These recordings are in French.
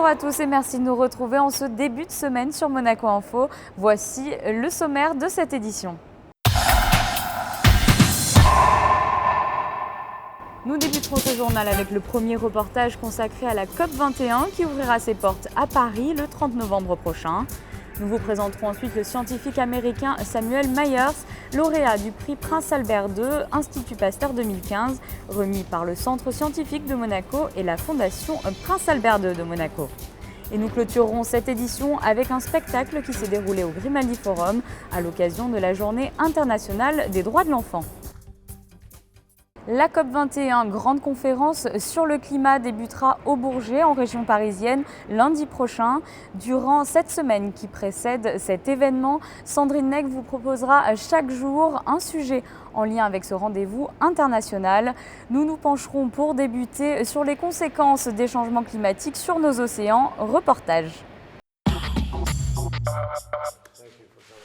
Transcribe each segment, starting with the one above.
Bonjour à tous et merci de nous retrouver en ce début de semaine sur Monaco Info. Voici le sommaire de cette édition. Nous débuterons ce journal avec le premier reportage consacré à la COP21 qui ouvrira ses portes à Paris le 30 novembre prochain. Nous vous présenterons ensuite le scientifique américain Samuel Myers, lauréat du prix Prince Albert II, Institut Pasteur 2015, remis par le Centre scientifique de Monaco et la Fondation Prince Albert II de Monaco. Et nous clôturerons cette édition avec un spectacle qui s'est déroulé au Grimaldi Forum à l'occasion de la Journée internationale des droits de l'enfant. La COP21, grande conférence sur le climat, débutera au Bourget, en région parisienne, lundi prochain. Durant cette semaine qui précède cet événement, Sandrine Neg vous proposera chaque jour un sujet en lien avec ce rendez-vous international. Nous nous pencherons pour débuter sur les conséquences des changements climatiques sur nos océans. Reportage.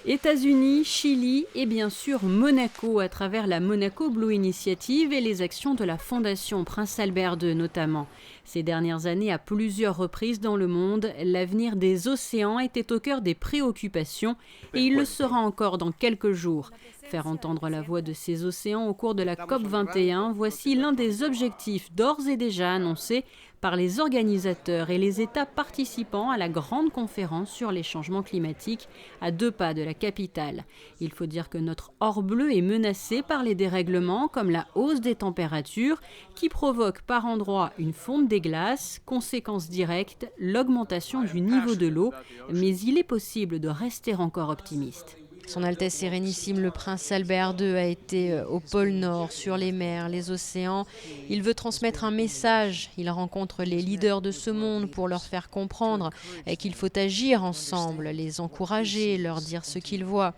États-Unis, Chili et bien sûr Monaco à travers la Monaco Blue Initiative et les actions de la Fondation Prince Albert II notamment. Ces dernières années, à plusieurs reprises dans le monde, l'avenir des océans était au cœur des préoccupations et il le sera encore dans quelques jours. Faire entendre la voix de ces océans au cours de la COP21, voici l'un des objectifs d'ores et déjà annoncés par les organisateurs et les États participants à la grande conférence sur les changements climatiques à 2 pas de la capitale. Il faut dire que notre or bleu est menacé par les dérèglements comme la hausse des températures qui provoque par endroits une fonte des glaces, conséquence directe, l'augmentation du niveau de l'eau, mais il est possible de rester encore optimiste. Son Altesse Sérénissime, le Prince Albert II, a été au pôle Nord, sur les mers, les océans. Il veut transmettre un message. Il rencontre les leaders de ce monde pour leur faire comprendre qu'il faut agir ensemble, les encourager, leur dire ce qu'ils voient.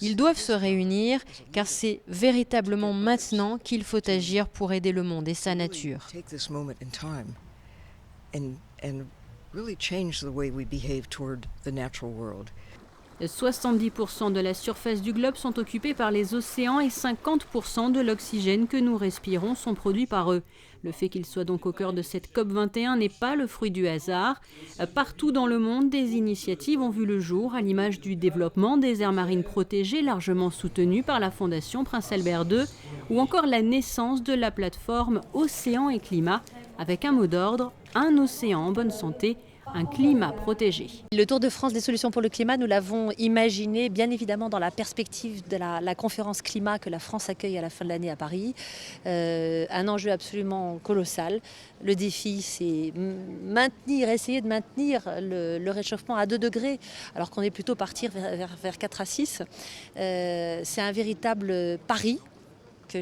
Ils doivent se réunir car c'est véritablement maintenant qu'il faut agir pour aider le monde et sa nature. 70% de la surface du globe sont occupés par les océans et 50% de l'oxygène que nous respirons sont produits par eux. Le fait qu'ils soient donc au cœur de cette COP21 n'est pas le fruit du hasard. Partout dans le monde, des initiatives ont vu le jour, à l'image du développement des aires marines protégées, largement soutenues par la Fondation Prince Albert II, ou encore la naissance de la plateforme Océan et Climat, avec un mot d'ordre, un océan en bonne santé, un climat protégé. Le Tour de France des solutions pour le climat, nous l'avons imaginé bien évidemment dans la perspective de la conférence climat que la France accueille à la fin de l'année à Paris. Un enjeu absolument colossal. Le défi, c'est essayer de maintenir le réchauffement à 2 degrés, alors qu'on est plutôt partir vers 4 à 6. C'est un véritable pari que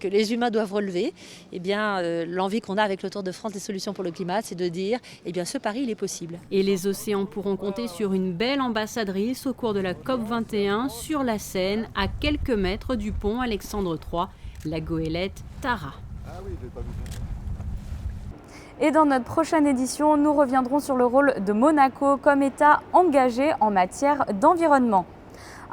les humains doivent relever. L'envie qu'on a avec le Tour de France des solutions pour le climat, c'est de dire ce pari, il est possible. Et les océans pourront compter sur une belle ambassadrice au cours de la COP21 sur la Seine, à quelques mètres du pont Alexandre III, la goélette Tara. Et dans notre prochaine édition, nous reviendrons sur le rôle de Monaco comme État engagé en matière d'environnement.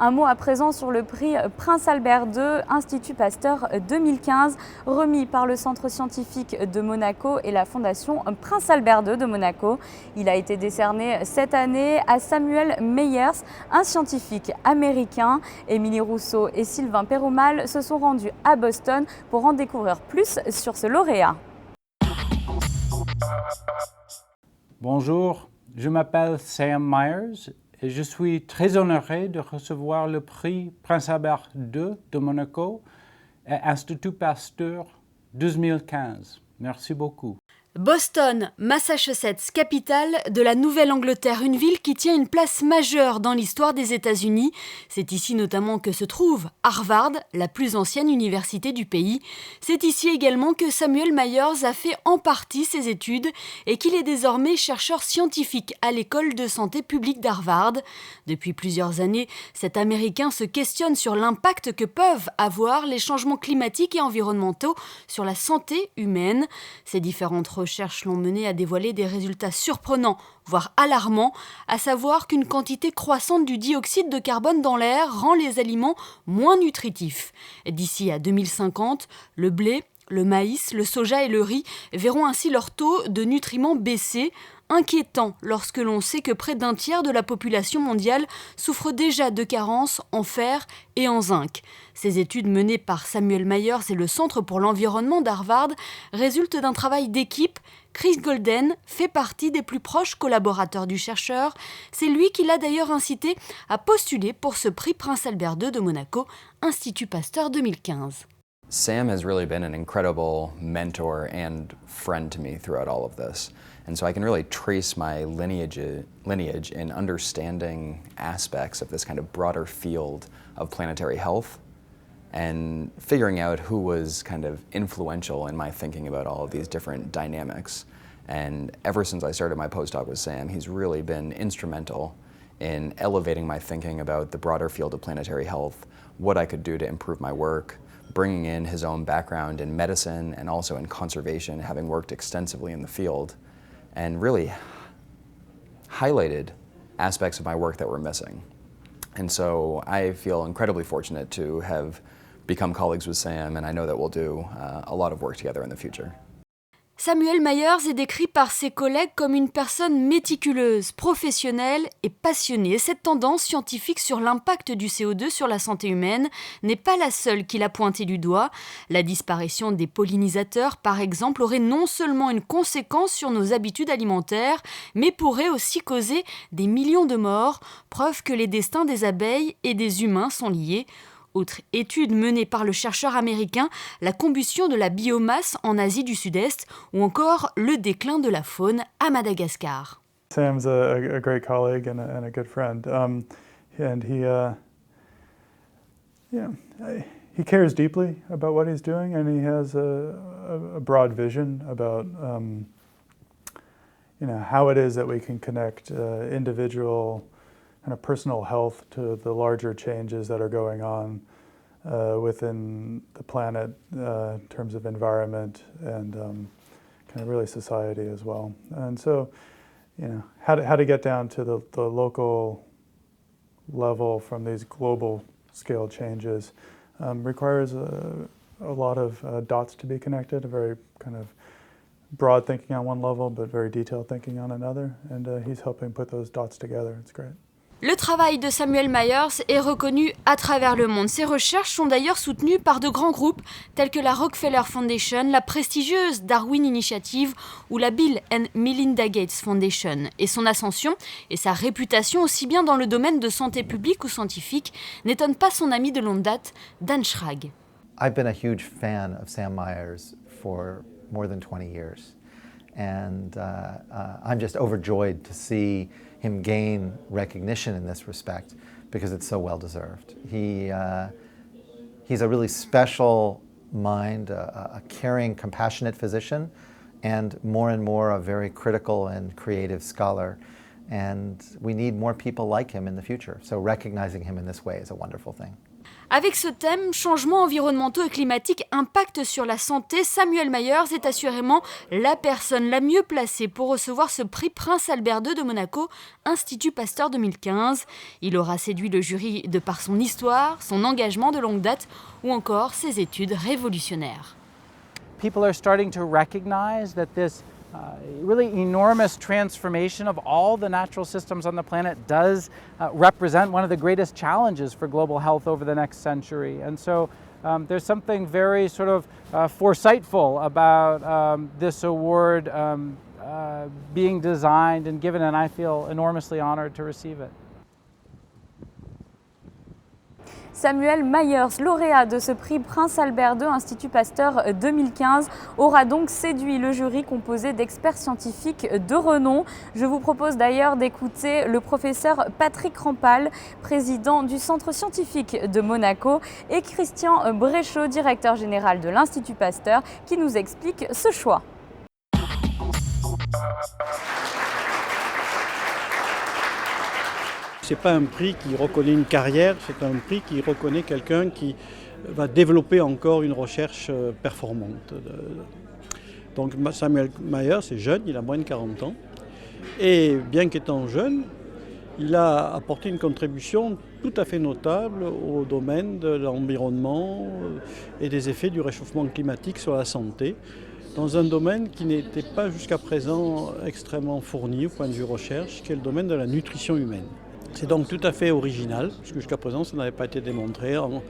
Un mot à présent sur le prix Prince Albert II, Institut Pasteur 2015, remis par le Centre scientifique de Monaco et la Fondation Prince Albert II de Monaco. Il a été décerné cette année à Samuel Myers, un scientifique américain. Émilie Rousseau et Sylvain Pérumal se sont rendus à Boston pour en découvrir plus sur ce lauréat. Bonjour, je m'appelle Sam Myers. Et je suis très honoré de recevoir le prix Prince Albert II de Monaco et Institut Pasteur 2015. Merci beaucoup. Boston, Massachusetts, capitale de la Nouvelle-Angleterre, une ville qui tient une place majeure dans l'histoire des États-Unis. C'est ici notamment que se trouve Harvard, la plus ancienne université du pays. C'est ici également que Samuel Myers a fait en partie ses études et qu'il est désormais chercheur scientifique à l'école de santé publique d'Harvard. Depuis plusieurs années, cet Américain se questionne sur l'impact que peuvent avoir les changements climatiques et environnementaux sur la santé humaine. Ces différentes recherches l'ont mené à dévoiler des résultats surprenants, voire alarmants, à savoir qu'une quantité croissante du dioxyde de carbone dans l'air rend les aliments moins nutritifs. D'ici à 2050, le blé, le maïs, le soja et le riz verront ainsi leur taux de nutriments baisser. Inquiétant lorsque l'on sait que près d'un tiers de la population mondiale souffre déjà de carences en fer et en zinc. Ces études menées par Samuel Myers et le Centre pour l'environnement d'Harvard résultent d'un travail d'équipe. Chris Golden fait partie des plus proches collaborateurs du chercheur. C'est lui qui l'a d'ailleurs incité à postuler pour ce prix Prince Albert II de Monaco, Institut Pasteur 2015. Sam has really been an incredible mentor and friend to me throughout all of this. And so I can really trace my lineage in understanding aspects of this kind of broader field of planetary health and figuring out who was kind of influential in my thinking about all of these different dynamics. And ever since I started my postdoc with Sam, he's really been instrumental in elevating my thinking about the broader field of planetary health, what I could do to improve my work, bringing in his own background in medicine and also in conservation, having worked extensively in the field, and really highlighted aspects of my work that were missing. And so I feel incredibly fortunate to have become colleagues with Sam, and I know that we'll do a lot of work together in the future. Samuel Myers est décrit par ses collègues comme une personne méticuleuse, professionnelle et passionnée. Et cette tendance scientifique sur l'impact du CO2 sur la santé humaine n'est pas la seule qu'il a pointée du doigt. La disparition des pollinisateurs, par exemple, aurait non seulement une conséquence sur nos habitudes alimentaires, mais pourrait aussi causer des millions de morts, preuve que les destins des abeilles et des humains sont liés. Autre étude menée par le chercheur américain, la combustion de la biomasse en Asie du Sud-Est ou encore le déclin de la faune à Madagascar. Sam's a great colleague and a good friend, and he cares deeply about what he's doing, and he has a broad vision about how it is that we can connect individual kind of personal health to the larger changes that are going on within the planet in terms of environment and kind of really society as well. And so, how to get down to the local level from these global scale changes requires a lot of dots to be connected, a very kind of broad thinking on one level, but very detailed thinking on another. And he's helping put those dots together. It's great. Le travail de Samuel Myers est reconnu à travers le monde. Ses recherches sont d'ailleurs soutenues par de grands groupes tels que la Rockefeller Foundation, la prestigieuse Darwin Initiative ou la Bill and Melinda Gates Foundation. Et son ascension et sa réputation aussi bien dans le domaine de santé publique ou scientifique n'étonnent pas son ami de longue date, Dan Schrag. I've been a huge fan of Sam Myers for more than 20 years. And I'm just overjoyed to see him gain recognition in this respect because it's so well deserved. He's a really special mind, a caring, compassionate physician, and more a very critical and creative scholar. And we need more people like him in the future. So recognizing him in this way is a wonderful thing. Avec ce thème, changements environnementaux et climatiques, impact sur la santé, Samuel Myers est assurément la personne la mieux placée pour recevoir ce prix Prince Albert II de Monaco, Institut Pasteur 2015. Il aura séduit le jury de par son histoire, son engagement de longue date ou encore ses études révolutionnaires. People are starting to recognize that this really enormous transformation of all the natural systems on the planet does represent one of the greatest challenges for global health over the next century. And so there's something very sort of foresightful about this award being designed and given, and I feel enormously honored to receive it. Samuel Myers, lauréat de ce prix Prince Albert II Institut Pasteur 2015, aura donc séduit le jury composé d'experts scientifiques de renom. Je vous propose d'ailleurs d'écouter le professeur Patrick Rampal, président du Centre scientifique de Monaco, et Christian Bréchot, directeur général de l'Institut Pasteur, qui nous explique ce choix. Ce n'est pas un prix qui reconnaît une carrière, c'est un prix qui reconnaît quelqu'un qui va développer encore une recherche performante. Donc Samuel Myers est jeune, il a moins de 40 ans. Et bien qu'étant jeune, il a apporté une contribution tout à fait notable au domaine de l'environnement et des effets du réchauffement climatique sur la santé. dans un domaine qui n'était pas jusqu'à présent extrêmement fourni au point de vue recherche, qui est le domaine de la nutrition humaine. C'est donc tout à fait original, puisque jusqu'à présent ça n'avait pas été démontré en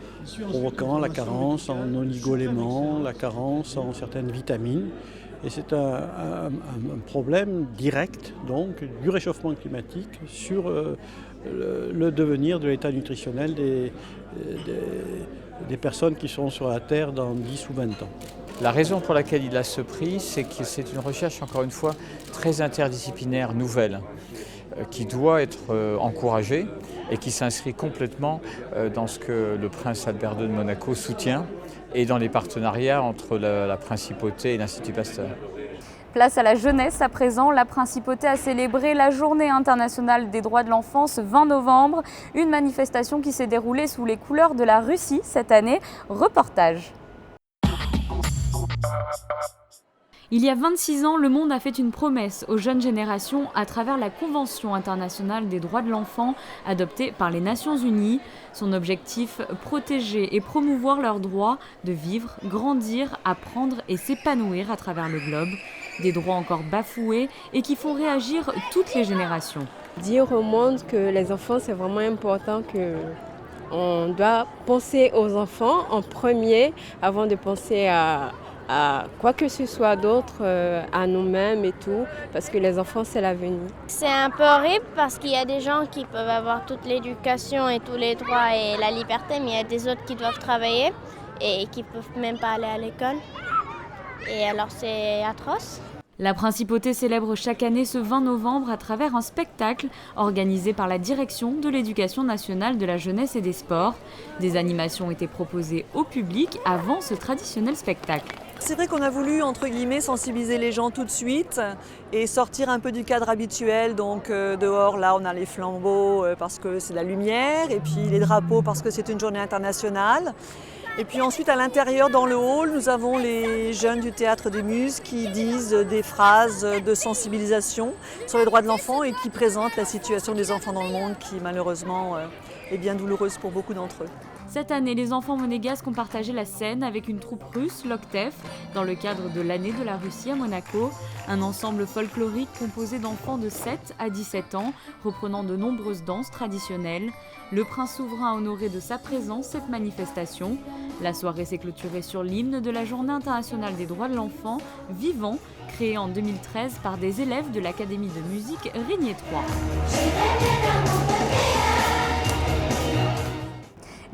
provoquant la carence en oligoéléments, la carence en certaines vitamines. Et c'est un problème direct donc, du réchauffement climatique sur le devenir de l'état nutritionnel des personnes qui seront sur la Terre dans 10 ou 20 ans. La raison pour laquelle il a ce prix, c'est que c'est une recherche, encore une fois, très interdisciplinaire, nouvelle, qui doit être encouragée et qui s'inscrit complètement dans ce que le prince Albert II de Monaco soutient et dans les partenariats entre la Principauté et l'Institut Pasteur. Place à la jeunesse à présent, la Principauté a célébré la Journée internationale des droits de l'enfant ce 20 novembre, une manifestation qui s'est déroulée sous les couleurs de la Russie cette année. Reportage. Il y a 26 ans, le monde a fait une promesse aux jeunes générations à travers la Convention internationale des droits de l'enfant adoptée par les Nations Unies. Son objectif, protéger et promouvoir leurs droits de vivre, grandir, apprendre et s'épanouir à travers le globe. Des droits encore bafoués et qui font réagir toutes les générations. Dire au monde que les enfants, c'est vraiment important, qu'on doit penser aux enfants en premier avant de penser à quoi que ce soit d'autre, à nous-mêmes et tout, parce que les enfants, c'est l'avenir. C'est un peu horrible parce qu'il y a des gens qui peuvent avoir toute l'éducation et tous les droits et la liberté, mais il y a des autres qui doivent travailler et qui ne peuvent même pas aller à l'école. Et alors c'est atroce. La Principauté célèbre chaque année ce 20 novembre à travers un spectacle organisé par la Direction de l'Éducation nationale de la jeunesse et des sports. Des animations étaient proposées au public avant ce traditionnel spectacle. C'est vrai qu'on a voulu, entre guillemets, sensibiliser les gens tout de suite et sortir un peu du cadre habituel. Donc dehors, là, on a les flambeaux parce que c'est la lumière et puis les drapeaux parce que c'est une journée internationale. Et puis ensuite, à l'intérieur, dans le hall, nous avons les jeunes du Théâtre des Muses qui disent des phrases de sensibilisation sur les droits de l'enfant et qui présentent la situation des enfants dans le monde qui, malheureusement, est bien douloureuse pour beaucoup d'entre eux. Cette année, les enfants monégasques ont partagé la scène avec une troupe russe, l'Octef, dans le cadre de l'année de la Russie à Monaco. Un ensemble folklorique composé d'enfants de 7 à 17 ans, reprenant de nombreuses danses traditionnelles. Le prince souverain a honoré de sa présence cette manifestation. La soirée s'est clôturée sur l'hymne de la Journée internationale des droits de l'enfant, Vivant, créé en 2013 par des élèves de l'Académie de musique Régnier 3.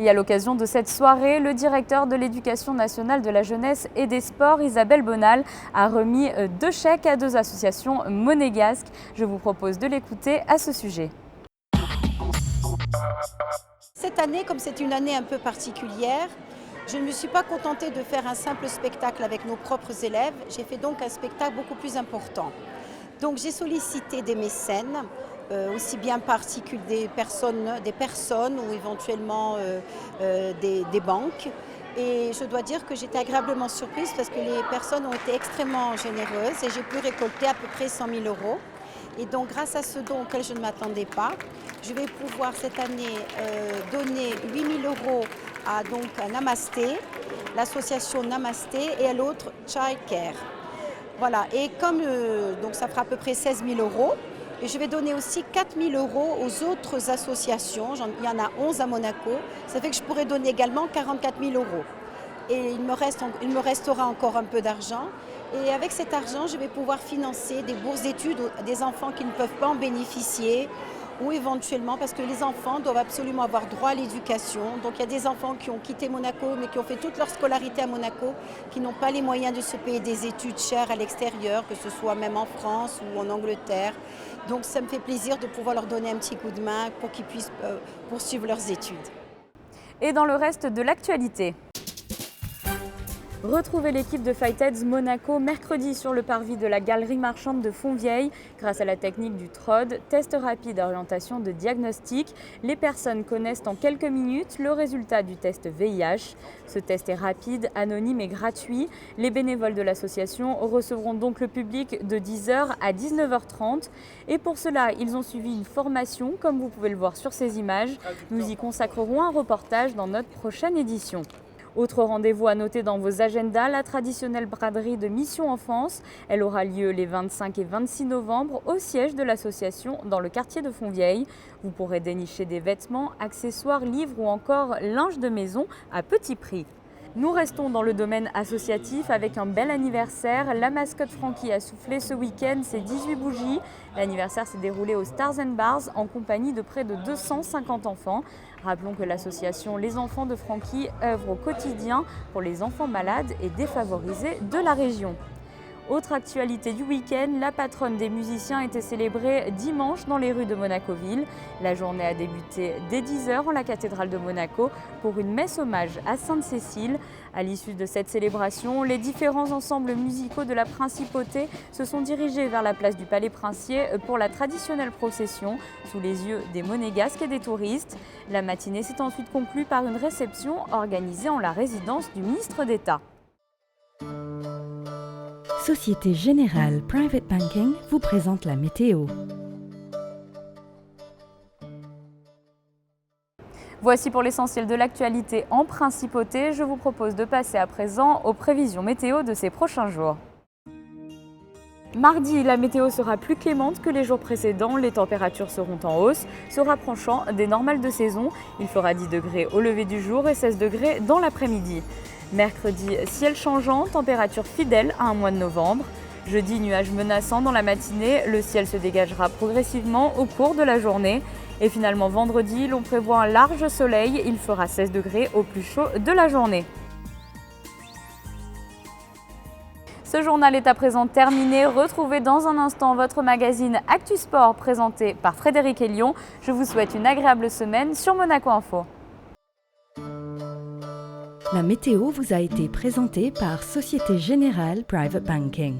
Et à l'occasion de cette soirée, le directeur de l'Éducation nationale de la jeunesse et des sports, Isabelle Bonal, a remis 2 chèques à 2 associations monégasques. Je vous propose de l'écouter à ce sujet. Cette année, comme c'est une année un peu particulière, je ne me suis pas contentée de faire un simple spectacle avec nos propres élèves. J'ai fait donc un spectacle beaucoup plus important. Donc j'ai sollicité des mécènes, aussi bien des personnes ou éventuellement des banques. Et je dois dire que j'étais agréablement surprise parce que les personnes ont été extrêmement généreuses et j'ai pu récolter à peu près 100 000 €. Et donc grâce à ce don auquel je ne m'attendais pas, je vais pouvoir cette année donner 8 000 € à donc, à Namasté, l'association Namasté, et à l'autre Child Care. Voilà, et comme donc ça fera à peu près 16 000 €, et je vais donner aussi 4 000 € aux autres associations. Il y en a 11 à Monaco. Ça fait que je pourrais donner également 44 000 €. Et il me restera encore un peu d'argent. Et avec cet argent, je vais pouvoir financer des bourses d'études à des enfants qui ne peuvent pas en bénéficier. Ou éventuellement, parce que les enfants doivent absolument avoir droit à l'éducation. Donc il y a des enfants qui ont quitté Monaco, mais qui ont fait toute leur scolarité à Monaco, qui n'ont pas les moyens de se payer des études chères à l'extérieur, que ce soit même en France ou en Angleterre. Donc ça me fait plaisir de pouvoir leur donner un petit coup de main pour qu'ils puissent poursuivre leurs études. Et dans le reste de l'actualité, retrouvez l'équipe de Fightheads Monaco mercredi sur le parvis de la galerie marchande de Fontvieille. Grâce à la technique du TROD, test rapide orientation de diagnostic, les personnes connaissent en quelques minutes le résultat du test VIH. Ce test est rapide, anonyme et gratuit. Les bénévoles de l'association recevront donc le public de 10 h à 19 h 30. Et pour cela, ils ont suivi une formation, comme vous pouvez le voir sur ces images. Nous y consacrerons un reportage dans notre prochaine édition. Autre rendez-vous à noter dans vos agendas, la traditionnelle braderie de Mission Enfance. Elle aura lieu les 25 et 26 novembre au siège de l'association dans le quartier de Fontvieille. Vous pourrez dénicher des vêtements, accessoires, livres ou encore linge de maison à petit prix. Nous restons dans le domaine associatif avec un bel anniversaire. La mascotte Frankie a soufflé ce week-end ses 18 bougies. L'anniversaire s'est déroulé au Stars & Bars en compagnie de près de 250 enfants. Rappelons que l'association Les Enfants de Frankie œuvre au quotidien pour les enfants malades et défavorisés de la région. Autre actualité du week-end, la patronne des musiciens était célébrée dimanche dans les rues de Monaco-Ville. La journée a débuté dès 10h en la cathédrale de Monaco pour une messe hommage à Sainte-Cécile. À l'issue de cette célébration, les différents ensembles musicaux de la Principauté se sont dirigés vers la place du Palais Princier pour la traditionnelle procession sous les yeux des Monégasques et des touristes. La matinée s'est ensuite conclue par une réception organisée en la résidence du ministre d'État. Société Générale Private Banking vous présente la météo. Voici pour l'essentiel de l'actualité en Principauté. Je vous propose de passer à présent aux prévisions météo de ces prochains jours. Mardi, la météo sera plus clémente que les jours précédents. Les températures seront en hausse, se rapprochant des normales de saison. Il fera 10 degrés au lever du jour et 16 degrés dans l'après-midi. Mercredi, ciel changeant, température fidèle à un mois de novembre. Jeudi, nuages menaçants dans la matinée, le ciel se dégagera progressivement au cours de la journée. Et finalement, vendredi, l'on prévoit un large soleil, il fera 16 degrés au plus chaud de la journée. Ce journal est à présent terminé. Retrouvez dans un instant votre magazine Actu Sport présenté par Frédéric Elion. Je vous souhaite une agréable semaine sur Monaco Info. La météo vous a été présentée par Société Générale Private Banking.